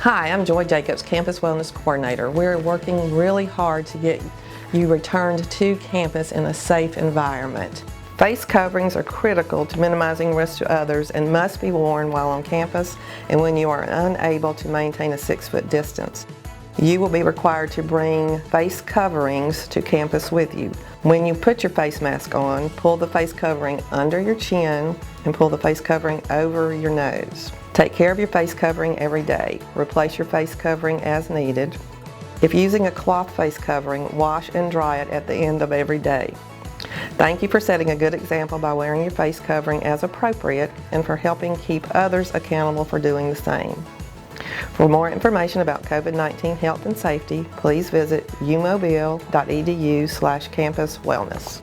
Hi, I'm Joy Jacobs, Campus Wellness Coordinator. We're working really hard to get you returned to campus in a safe environment. Face coverings are critical to minimizing risk to others and must be worn while on campus and when you are unable to maintain a 6-foot distance. You will be required to bring face coverings to campus with you. When you put your face mask on, pull the face covering under your chin and pull the face covering over your nose. Take care of your face covering every day. Replace your face covering as needed. If using a cloth face covering, wash and dry it at the end of every day. Thank you for setting a good example by wearing your face covering as appropriate and for helping keep others accountable for doing the same. For more information about COVID-19 health and safety, please visit umobile.edu/campuswellness.